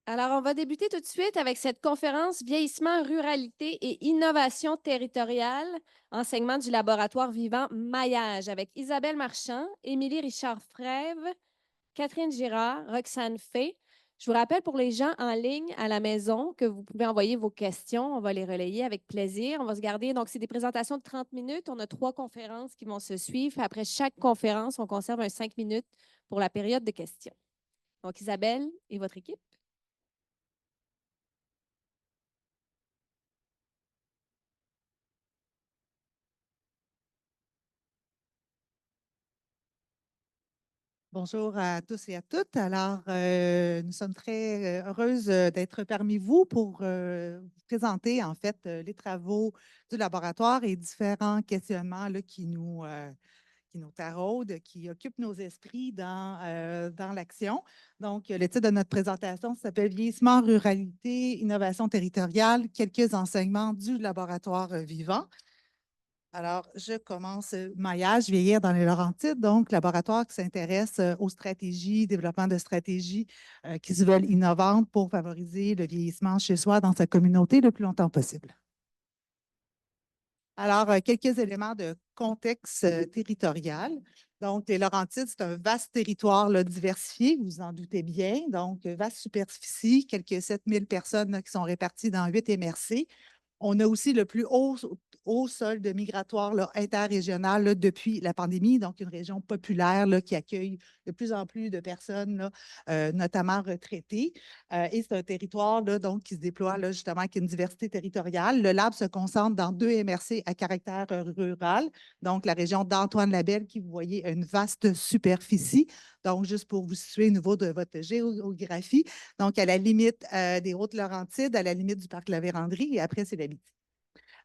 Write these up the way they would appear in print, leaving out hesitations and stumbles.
Alors, on va débuter tout de suite avec cette conférence Vieillissement, ruralité et innovation territoriale, enseignement du laboratoire vivant Maillage avec Isabelle Marchand, Émilie Richard-Frève, Catherine Girard, Roxane Fay. Je vous rappelle pour les gens en ligne à la maison que vous pouvez envoyer vos questions. On va les relayer avec plaisir. On va se garder. Donc, c'est des présentations de 30 minutes. On a 3 conférences qui vont se suivre. Après chaque conférence, on conserve un 5 minutes pour la période de questions. Donc, Isabelle et votre équipe. Bonjour à tous et à toutes. Alors, nous sommes très heureuses d'être parmi vous pour vous présenter en fait les travaux du laboratoire et différents questionnements là, qui nous taraudent, qui occupent nos esprits dans l'action. Donc, le titre de notre présentation s'appelle Vieillissement, ruralité, innovation territoriale, quelques enseignements du laboratoire vivant. Alors, je commence Maillage, vieillir dans les Laurentides, donc laboratoire qui s'intéresse aux stratégies, développement de stratégies qui se veulent innovantes pour favoriser le vieillissement chez soi dans sa communauté le plus longtemps possible. Alors, quelques éléments de contexte territorial. Donc, les Laurentides, c'est un vaste territoire là, diversifié, vous vous en doutez bien. Donc, vaste superficie, quelques 7000 personnes là, qui sont réparties dans 8 MRC. On a aussi le plus haut solde migratoire là, interrégional là, depuis la pandémie, donc une région populaire là, qui accueille de plus en plus de personnes, là, notamment retraitées. Et c'est un territoire là, donc, qui se déploie là, justement avec une diversité territoriale. Le lab se concentre dans 2 MRC à caractère rural, donc la région d'Antoine-Labelle, qui vous voyez a une vaste superficie. Donc, juste pour vous situer au niveau de votre géographie, donc à la limite des Hautes-Laurentides, à la limite du parc La Vérandrie, et après, c'est l'Abitibi.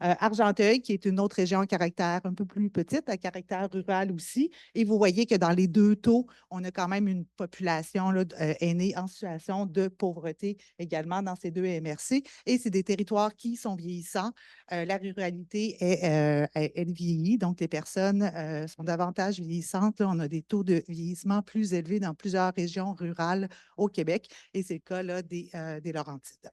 Argenteuil, qui est une autre région à caractère un peu plus petite, à caractère rural aussi. Et vous voyez que dans les deux taux, on a quand même une population là, aînée en situation de pauvreté également dans ces 2 MRC. Et c'est des territoires qui sont vieillissants. La ruralité, elle vieillit, donc les personnes sont davantage vieillissantes. Là, on a des taux de vieillissement plus élevés dans plusieurs régions rurales au Québec, et c'est le cas là, des Laurentides.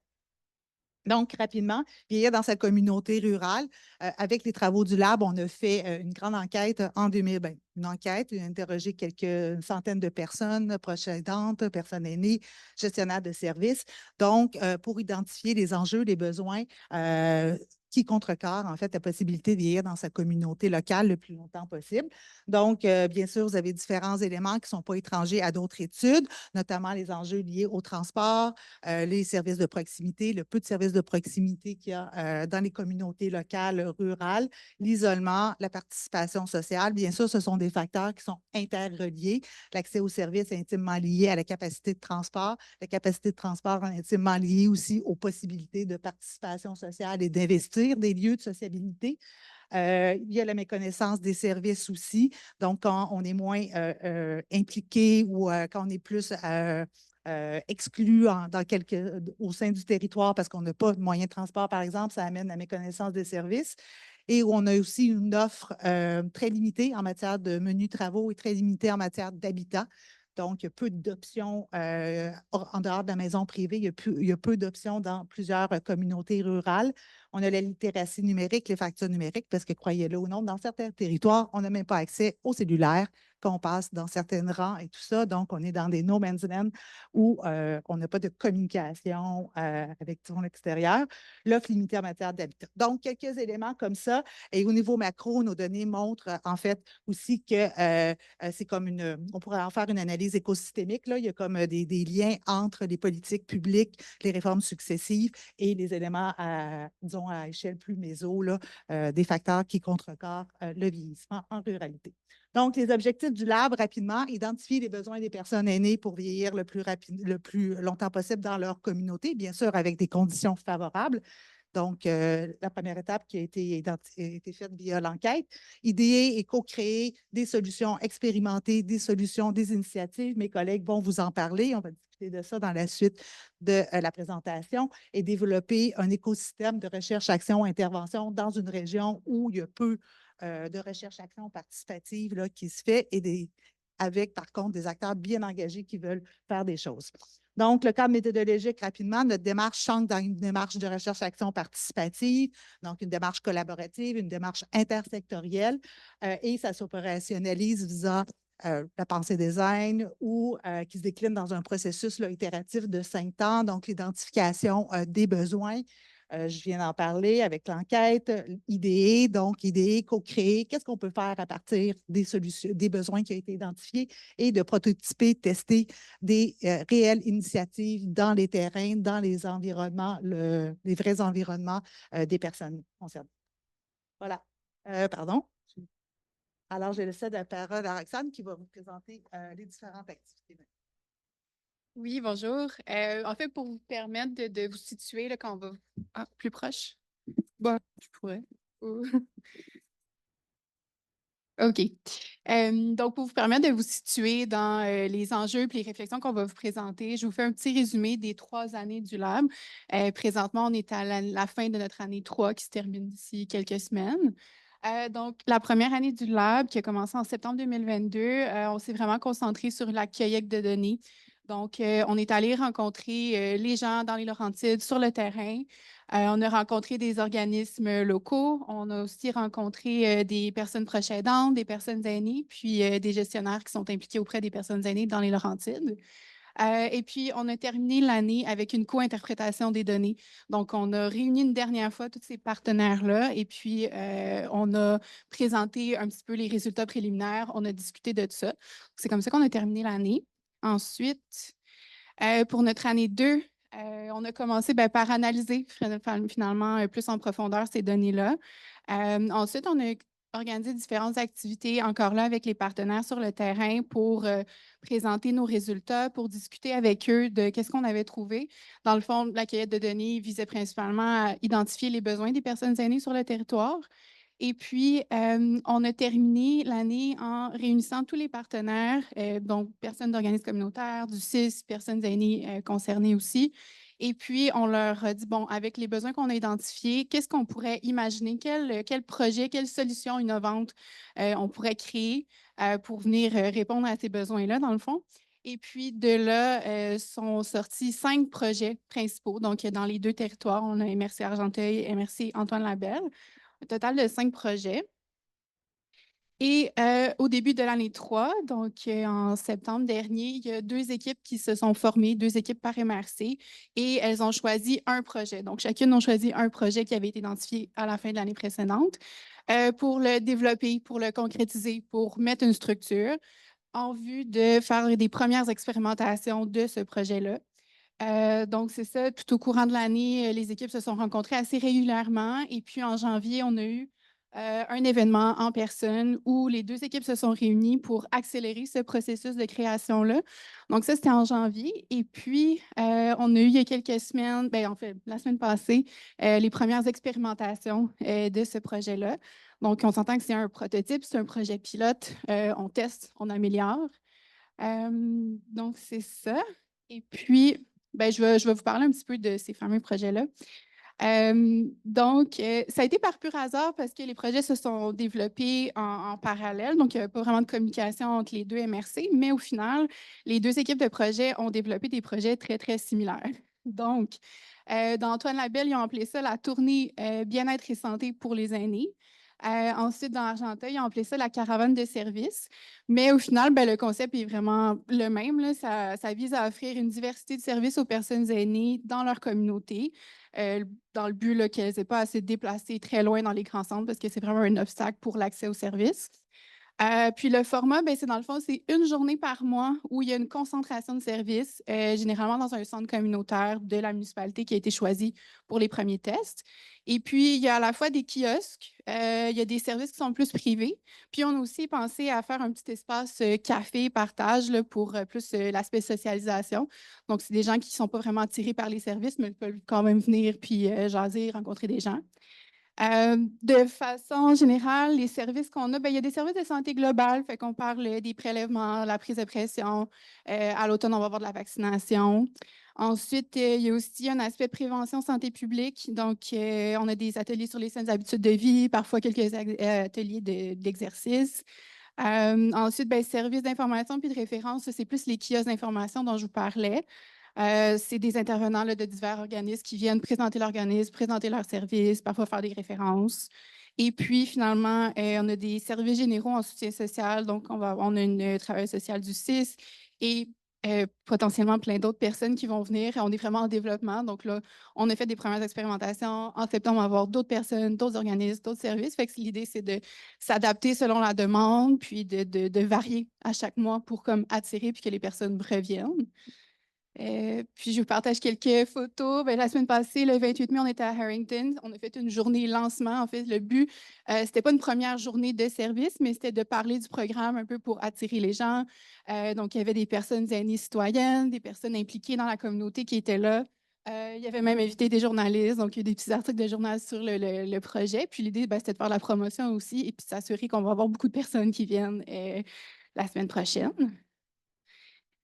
Donc, rapidement, vieillir dans sa communauté rurale. Avec les travaux du lab, on a fait une grande enquête en 2000. Une enquête, on a interrogé une centaine de personnes, proches aidantes, personnes aînées, gestionnaires de services. Donc, pour identifier les enjeux, les besoins qui contrecarrent en fait la possibilité de vieillir dans sa communauté locale le plus longtemps possible. Donc, bien sûr, vous avez différents éléments qui ne sont pas étrangers à d'autres études, notamment les enjeux liés au transport, les services de proximité, le peu de services de proximité qu'il y a dans les communautés locales, rurales, l'isolement, la participation sociale. Bien sûr, ce sont des facteurs qui sont interreliés. L'accès aux services est intimement lié à la capacité de transport. La capacité de transport est intimement liée aussi aux possibilités de participation sociale et d'investir des lieux de sociabilité. Il y a la méconnaissance des services aussi. Donc, quand on est moins impliqué ou quand on est plus exclu au sein du territoire parce qu'on n'a pas de moyens de transport, par exemple, ça amène la méconnaissance des services. Et où on a aussi une offre très limitée en matière de menus travaux et très limitée en matière d'habitat. Donc, il y a peu d'options en dehors de la maison privée. Il y a peu d'options dans plusieurs communautés rurales. On a la littératie numérique, les factures numériques, parce que croyez-le ou non, dans certains territoires, on n'a même pas accès au cellulaire quand on passe dans certains rangs et tout ça. Donc, on est dans des no man's land où on n'a pas de communication avec son extérieur. L'offre limitée en matière d'habitat. Donc, quelques éléments comme ça. Et au niveau macro, nos données montrent en fait aussi que c'est comme on pourrait en faire une analyse écosystémique. Là. Il y a comme des liens entre les politiques publiques, les réformes successives et les éléments, disons, à échelle plus méso, là, des facteurs qui contrecarrent le vieillissement en ruralité. Donc, les objectifs du lab, rapidement, identifier les besoins des personnes aînées pour vieillir le plus longtemps possible dans leur communauté, bien sûr, avec des conditions favorables. Donc, la première étape qui a été faite via l'enquête, idéer et co-créer des solutions expérimentées, des solutions, des initiatives. Mes collègues vont vous en parler. On va discuter de ça dans la suite de la présentation et développer un écosystème de recherche, action, intervention dans une région où il y a peu de recherche, action participative là, qui se fait avec, par contre, des acteurs bien engagés qui veulent faire des choses. Donc, le cadre méthodologique, rapidement, notre démarche change dans une démarche de recherche-action participative, donc une démarche collaborative, une démarche intersectorielle, et ça s'opérationnalise via la pensée design ou qui se décline dans un processus là, itératif de 5 temps, donc l'identification des besoins. Je viens d'en parler avec l'enquête, idée, donc idée, co-créer, qu'est-ce qu'on peut faire à partir des solutions, des besoins qui ont été identifiés et de prototyper, tester des réelles initiatives dans les terrains, dans les environnements, les vrais environnements des personnes concernées. Voilà. Pardon. Alors, je laisse la parole à Roxane qui va vous présenter les différentes activités. Oui, bonjour. En fait, pour vous permettre de vous situer là, quand on va plus proche. Bon, je pourrais. OK. Donc, pour vous permettre de vous situer dans les enjeux et les réflexions qu'on va vous présenter, je vous fais un petit résumé des 3 années du Lab. Présentement, on est à la fin de notre année 3 qui se termine d'ici quelques semaines. Donc, la première année du Lab qui a commencé en septembre 2022, on s'est vraiment concentré sur la cueillette de données. Donc, on est allé rencontrer les gens dans les Laurentides sur le terrain. On a rencontré des organismes locaux. On a aussi rencontré des personnes proches aidantes, des personnes aînées, puis des gestionnaires qui sont impliqués auprès des personnes aînées dans les Laurentides. Et puis, on a terminé l'année avec une co-interprétation des données. Donc, on a réuni une dernière fois tous ces partenaires-là et puis on a présenté un petit peu les résultats préliminaires. On a discuté de tout ça. C'est comme ça qu'on a terminé l'année. Ensuite, pour notre année 2, on a commencé par analyser finalement plus en profondeur ces données-là. Ensuite, on a organisé différentes activités, encore là, avec les partenaires sur le terrain pour présenter nos résultats, pour discuter avec eux de qu'est-ce qu'on avait trouvé. Dans le fond, la cueillette de données visait principalement à identifier les besoins des personnes aînées sur le territoire. Et puis, on a terminé l'année en réunissant tous les partenaires, donc personnes d'organismes communautaires, du CIS, personnes aînées concernées aussi. Et puis, on leur a dit, bon, avec les besoins qu'on a identifiés, qu'est-ce qu'on pourrait imaginer, quel projet, quelle solution innovante on pourrait créer pour venir répondre à ces besoins-là, dans le fond. Et puis, de là, sont sortis 5 projets principaux. Donc, dans les 2 territoires, on a MRC Argenteuil et MRC Antoine Labelle. Un total de 5 projets. Et au début de l'année 3, donc en septembre dernier, il y a 2 équipes qui se sont formées, 2 équipes par MRC, et elles ont choisi un projet. Donc, chacune a choisi un projet qui avait été identifié à la fin de l'année précédente pour le développer, pour le concrétiser, pour mettre une structure en vue de faire des premières expérimentations de ce projet-là. Donc, c'est ça, tout au courant de l'année, les équipes se sont rencontrées assez régulièrement. Et puis, en janvier, on a eu un événement en personne où les 2 équipes se sont réunies pour accélérer ce processus de création-là. Donc, ça, c'était en janvier. Et puis, on a eu il y a quelques semaines, bien, en fait, la semaine passée, les premières expérimentations de ce projet-là. Donc, on s'entend que c'est un prototype, c'est un projet pilote. On teste, on améliore. Donc, c'est ça. Et puis, ben, je vais vous parler un petit peu de ces fameux projets-là. Donc, ça a été par pur hasard parce que les projets se sont développés en parallèle. Donc, il n'y avait pas vraiment de communication entre les 2 MRC, mais au final, les 2 équipes de projets ont développé des projets très, très similaires. Donc, dans Antoine Labelle, ils ont appelé ça la tournée bien-être et santé pour les aînés. Ensuite, dans Argenteuil, ils ont appelé ça la caravane de services. Mais au final, ben, le concept est vraiment le même, là. Ça vise à offrir une diversité de services aux personnes aînées dans leur communauté, dans le but qu'elles n'aient pas à se déplacer très loin dans les grands centres parce que c'est vraiment un obstacle pour l'accès aux services. Puis le format, ben, c'est dans le fond, c'est une journée par mois où il y a une concentration de services, généralement dans un centre communautaire de la municipalité qui a été choisi pour les premiers tests. Et puis, il y a à la fois des kiosques, il y a des services qui sont plus privés. Puis, on a aussi pensé à faire un petit espace café, partage là, pour plus l'aspect socialisation. Donc, c'est des gens qui ne sont pas vraiment attirés par les services, mais ils peuvent quand même venir puis jaser, rencontrer des gens. De façon générale, les services qu'on a, ben, il y a des services de santé globale, fait qu'on parle des prélèvements, la prise de pression. À l'automne, on va avoir de la vaccination. Ensuite, il y a aussi un aspect prévention santé publique. Donc, on a des ateliers sur les saines habitudes de vie, parfois quelques ateliers d'exercice. Ensuite, ben, services d'information puis de référence, c'est plus les kiosques d'information dont je vous parlais. C'est des intervenants là, de divers organismes qui viennent présenter l'organisme, présenter leurs services, parfois faire des références. Et puis, finalement, on a des services généraux en soutien social. Donc, on a une travailleuse sociale du CIS et potentiellement plein d'autres personnes qui vont venir. On est vraiment en développement. Donc là, on a fait des premières expérimentations. En septembre, on va avoir d'autres personnes, d'autres organismes, d'autres services. Fait que l'idée, c'est de s'adapter selon la demande, puis de varier à chaque mois pour comme attirer puis que les personnes reviennent. Puis je vous partage quelques photos. Ben, la semaine passée, le 28 mai, on était à Harrington. On a fait une journée lancement. En fait, le but, c'était pas une première journée de service, mais c'était de parler du programme un peu pour attirer les gens. Donc, il y avait des personnes aînées citoyennes, des personnes impliquées dans la communauté qui étaient là. Il y avait même invité des journalistes, donc il y a eu des petits articles de journal sur le projet. Puis l'idée, ben, c'était de faire la promotion aussi et puis s'assurer qu'on va avoir beaucoup de personnes qui viennent la semaine prochaine.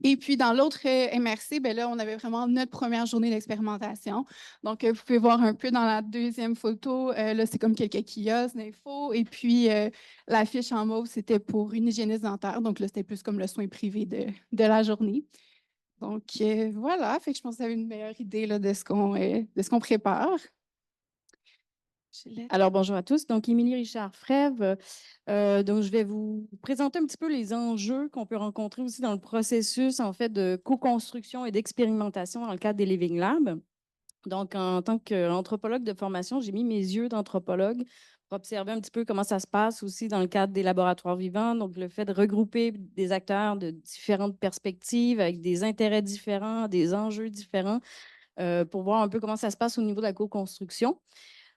Et puis, dans l'autre MRC, ben là, on avait vraiment notre première journée d'expérimentation. Donc, vous pouvez voir un peu dans la deuxième photo, là, c'est comme quelques kiosques d'infos. Et puis, l'affiche en mauve, c'était pour une hygiéniste dentaire. Donc, là, c'était plus comme le soin privé de la journée. Donc, voilà. Fait que je pense que vous avez une meilleure idée là, de ce qu'on prépare. Alors, bonjour à tous. Donc, Émilie Richard-Frève. Donc, je vais vous présenter un petit peu les enjeux qu'on peut rencontrer aussi dans le processus, en fait, de co-construction et d'expérimentation dans le cadre des Living Labs. Donc, en tant qu'anthropologue de formation, j'ai mis mes yeux d'anthropologue pour observer un petit peu comment ça se passe aussi dans le cadre des laboratoires vivants. Donc, le fait de regrouper des acteurs de différentes perspectives avec des intérêts différents, des enjeux différents, pour voir un peu comment ça se passe au niveau de la co-construction.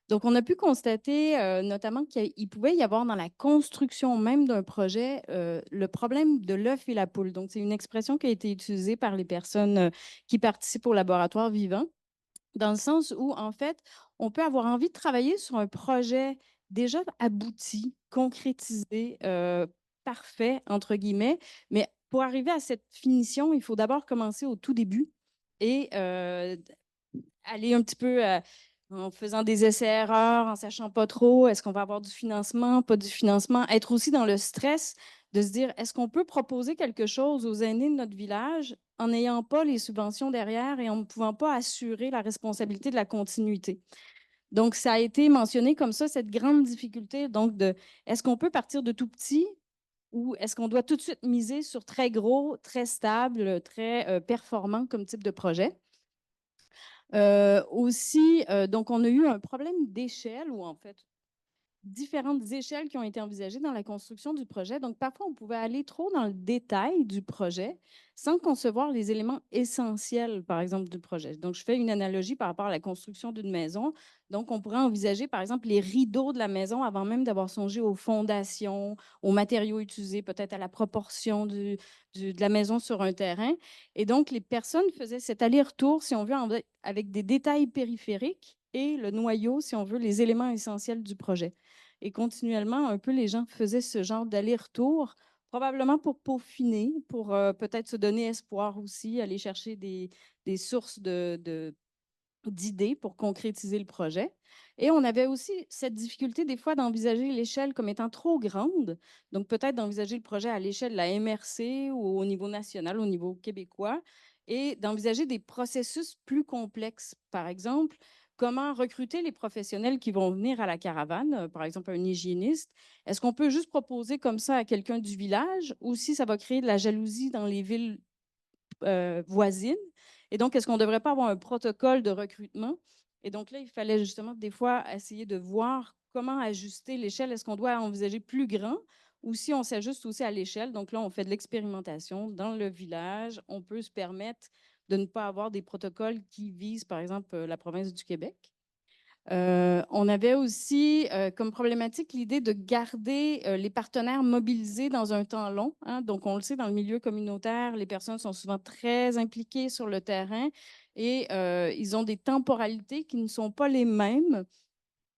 Donc, on a pu constater notamment qu'il pouvait y avoir dans la construction même d'un projet le problème de l'œuf et la poule. Donc, c'est une expression qui a été utilisée par les personnes qui participent au laboratoire vivant, dans le sens où, en fait, on peut avoir envie de travailler sur un projet déjà abouti, concrétisé, parfait, entre guillemets, mais pour arriver à cette finition, il faut d'abord commencer au tout début et aller un petit peu en faisant des essais-erreurs, en sachant pas trop, est-ce qu'on va avoir du financement, pas du financement, être aussi dans le stress de se dire, est-ce qu'on peut proposer quelque chose aux aînés de notre village en n'ayant pas les subventions derrière et en ne pouvant pas assurer la responsabilité de la continuité? Donc, ça a été mentionné comme ça, cette grande difficulté, donc, de est-ce qu'on peut partir de tout petit ou est-ce qu'on doit tout de suite miser sur très gros, très stable, très performant comme type de projet? Aussi, donc on a eu un problème d'échelle ou en fait différentes échelles qui ont été envisagées dans la construction du projet. Donc, parfois, on pouvait aller trop dans le détail du projet sans concevoir les éléments essentiels, par exemple, du projet. Donc, je fais une analogie par rapport à la construction d'une maison. Donc, on pourrait envisager, par exemple, les rideaux de la maison avant même d'avoir songé aux fondations, aux matériaux utilisés, peut-être à la proportion de la maison sur un terrain. Et donc, les personnes faisaient cet aller-retour, si on veut, avec des détails périphériques et le noyau, si on veut, les éléments essentiels du projet. Et continuellement, un peu, les gens faisaient ce genre d'aller-retour, probablement pour peaufiner, pour peut-être se donner espoir aussi, aller chercher des sources d'idées pour concrétiser le projet. Et on avait aussi cette difficulté des fois d'envisager l'échelle comme étant trop grande. Donc peut-être d'envisager le projet à l'échelle de la MRC ou au niveau national, au niveau québécois, et d'envisager des processus plus complexes. Par exemple, comment recruter les professionnels qui vont venir à la caravane, par exemple un hygiéniste. Est-ce qu'on peut juste proposer comme ça à quelqu'un du village ou si ça va créer de la jalousie dans les villes voisines? Et donc, est-ce qu'on ne devrait pas avoir un protocole de recrutement? Et donc là, il fallait justement des fois essayer de voir comment ajuster l'échelle. Est-ce qu'on doit envisager plus grand ou si on s'ajuste aussi à l'échelle? Donc là, on fait de l'expérimentation dans le village. On peut se permettre de ne pas avoir des protocoles qui visent, par exemple, la province du Québec. On avait aussi comme problématique l'idée de garder les partenaires mobilisés dans un temps long, hein. Donc, on le sait, dans le milieu communautaire, les personnes sont souvent très impliquées sur le terrain et ils ont des temporalités qui ne sont pas les mêmes.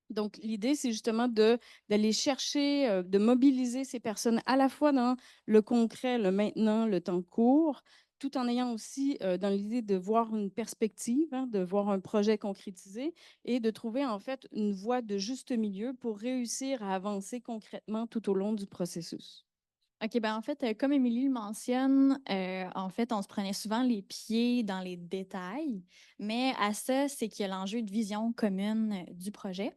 Donc, l'idée, c'est justement d'aller chercher, de mobiliser ces personnes à la fois dans le concret, le maintenant, le temps court, tout en ayant aussi dans l'idée de voir une perspective, hein, de voir un projet concrétisé et de trouver en fait une voie de juste milieu pour réussir à avancer concrètement tout au long du processus. OK, ben en fait, comme Émilie le mentionne, en fait, on se prenait souvent les pieds dans les détails, mais à ça, c'est qu'il y a l'enjeu de vision commune du projet.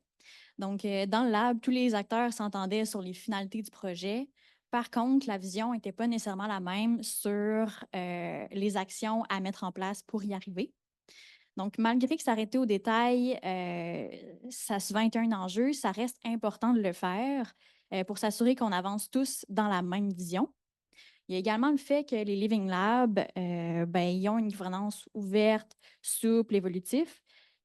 Donc, dans le lab, tous les acteurs s'entendaient sur les finalités du projet. Par contre, la vision n'était pas nécessairement la même sur les actions à mettre en place pour y arriver. Donc, malgré que s'arrêter aux détails, ça a souvent été un enjeu, ça reste important de le faire pour s'assurer qu'on avance tous dans la même vision. Il y a également le fait que les Living Labs, ils ont une gouvernance ouverte, souple, évolutive,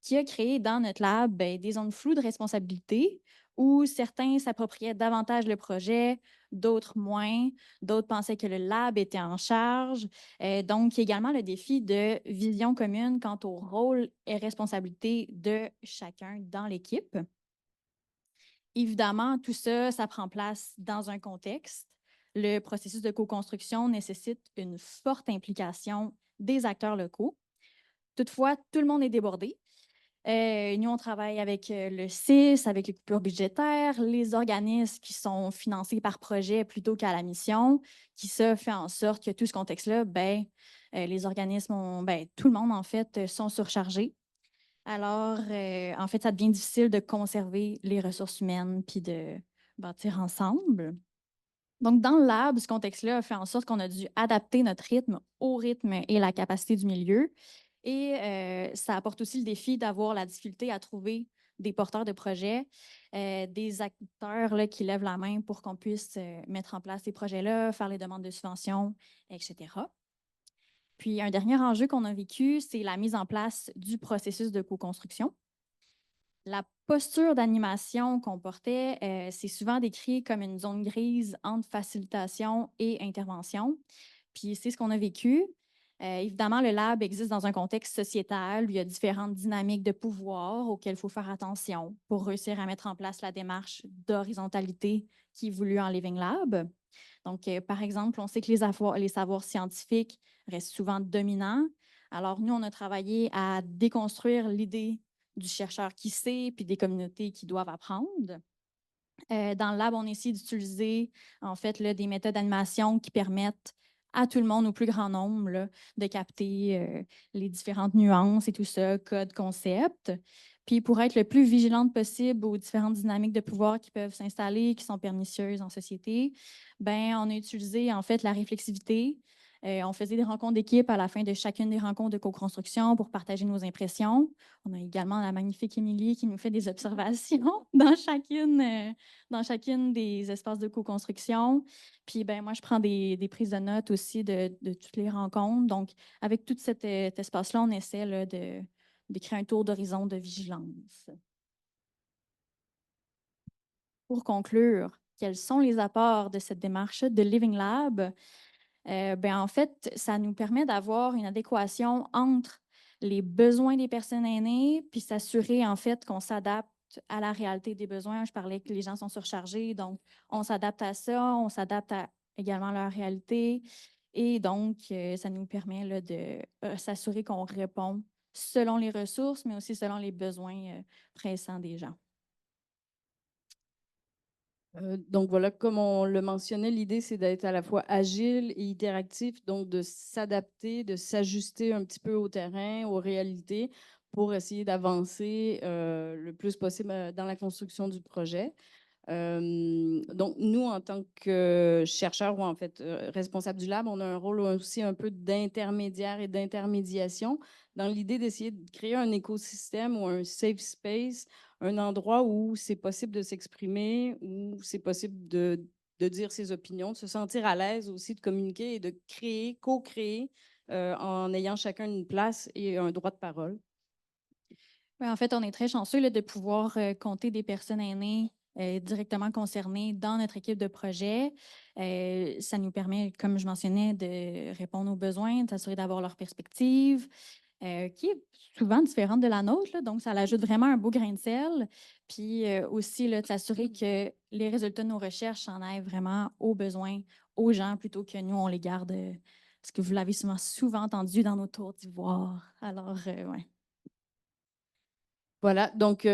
qui a créé dans notre lab des zones floues de responsabilité où certains s'appropriaient davantage le projet, d'autres moins, d'autres pensaient que le lab était en charge. Donc, il y a également le défi de vision commune quant au rôle et responsabilité de chacun dans l'équipe. Évidemment, tout ça, ça prend place dans un contexte. Le processus de co-construction nécessite une forte implication des acteurs locaux. Toutefois, tout le monde est débordé. Nous, on travaille avec le CIS, avec les coupures budgétaires, les organismes qui sont financés par projet plutôt qu'à la mission, qui ça fait en sorte que tout ce contexte-là, les organismes, tout le monde, en fait, sont surchargés. Alors, en fait, ça devient difficile de conserver les ressources humaines puis de bâtir ensemble. Donc, dans le lab, ce contexte-là a fait en sorte qu'on a dû adapter notre rythme au rythme et la capacité du milieu. Et ça apporte aussi le défi d'avoir la difficulté à trouver des porteurs de projets, des acteurs là, qui lèvent la main pour qu'on puisse mettre en place ces projets-là, faire les demandes de subventions, etc. Puis, un dernier enjeu qu'on a vécu, c'est la mise en place du processus de co-construction. La posture d'animation qu'on portait, c'est souvent décrit comme une zone grise entre facilitation et intervention. Puis c'est ce qu'on a vécu. Évidemment, le lab existe dans un contexte sociétal où il y a différentes dynamiques de pouvoir auxquelles il faut faire attention pour réussir à mettre en place la démarche d'horizontalité qui est voulue en Living Lab. Donc, par exemple, on sait que les savoirs scientifiques restent souvent dominants. Alors, nous, on a travaillé à déconstruire l'idée du chercheur qui sait, puis des communautés qui doivent apprendre. Dans le lab, on essaie d'utiliser en fait là, des méthodes d'animation qui permettent à tout le monde, au plus grand nombre, là, de capter les différentes nuances et tout ça, code, concept. Puis pour être le plus vigilante possible aux différentes dynamiques de pouvoir qui peuvent s'installer, qui sont pernicieuses en société, on a utilisé en fait la réflexivité. On faisait des rencontres d'équipe à la fin de chacune des rencontres de co-construction pour partager nos impressions. On a également la magnifique Émilie qui nous fait des observations dans chacune des espaces de co-construction. Puis, moi, je prends des prises de notes aussi de toutes les rencontres. Donc, avec tout cet espace-là, on essaie là, de créer un tour d'horizon de vigilance. Pour conclure, quels sont les apports de cette démarche de Living Lab? En fait, ça nous permet d'avoir une adéquation entre les besoins des personnes aînées, puis s'assurer en fait qu'on s'adapte à la réalité des besoins. Je parlais que les gens sont surchargés, donc on s'adapte à ça, on s'adapte également à leur réalité. Et donc, ça nous permet là, de s'assurer qu'on répond selon les ressources, mais aussi selon les besoins pressants des gens. Donc voilà, comme on le mentionnait, l'idée, c'est d'être à la fois agile et itératif, donc de s'adapter, de s'ajuster un petit peu au terrain, aux réalités, pour essayer d'avancer le plus possible dans la construction du projet. Donc, nous, en tant que chercheurs ou en fait responsables du lab, on a un rôle aussi un peu d'intermédiaire et d'intermédiation dans l'idée d'essayer de créer un écosystème ou un safe space, un endroit où c'est possible de s'exprimer, où c'est possible de dire ses opinions, de se sentir à l'aise aussi de communiquer et de créer, co-créer en ayant chacun une place et un droit de parole. En fait, on est très chanceux là, de pouvoir compter des personnes aînées directement concernées dans notre équipe de projet. Ça nous permet, comme je mentionnais, de répondre aux besoins, de s'assurer d'avoir leur perspective, qui est souvent différente de la nôtre. Là, donc, ça ajoute vraiment un beau grain de sel. Puis aussi, là, de s'assurer que les résultats de nos recherches en aillent vraiment aux besoins, aux gens, plutôt que nous, on les garde, parce que vous l'avez souvent entendu dans nos tours d'ivoire. Alors, ouais. Voilà, donc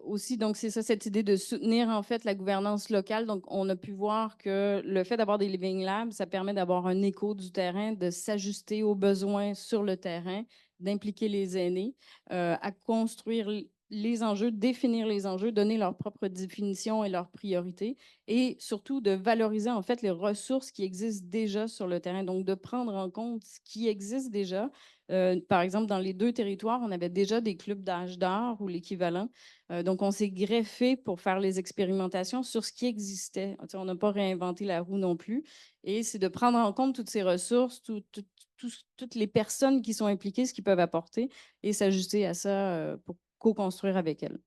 aussi, donc c'est ça, cette idée de soutenir en fait la gouvernance locale. Donc, on a pu voir que le fait d'avoir des Living Labs, ça permet d'avoir un écho du terrain, de s'ajuster aux besoins sur le terrain, d'impliquer les aînés, à construire les enjeux, définir les enjeux, donner leur propre définition et leurs priorités, et surtout de valoriser en fait les ressources qui existent déjà sur le terrain. Donc, de prendre en compte ce qui existe déjà. Par exemple, dans les 2 territoires, on avait déjà des clubs d'âge d'or ou l'équivalent. Donc, on s'est greffé pour faire les expérimentations sur ce qui existait. Tu sais, on n'a pas réinventé la roue non plus. Et c'est de prendre en compte toutes ces ressources, toutes les personnes qui sont impliquées, ce qu'ils peuvent apporter, et s'ajuster à ça pour co-construire avec elles.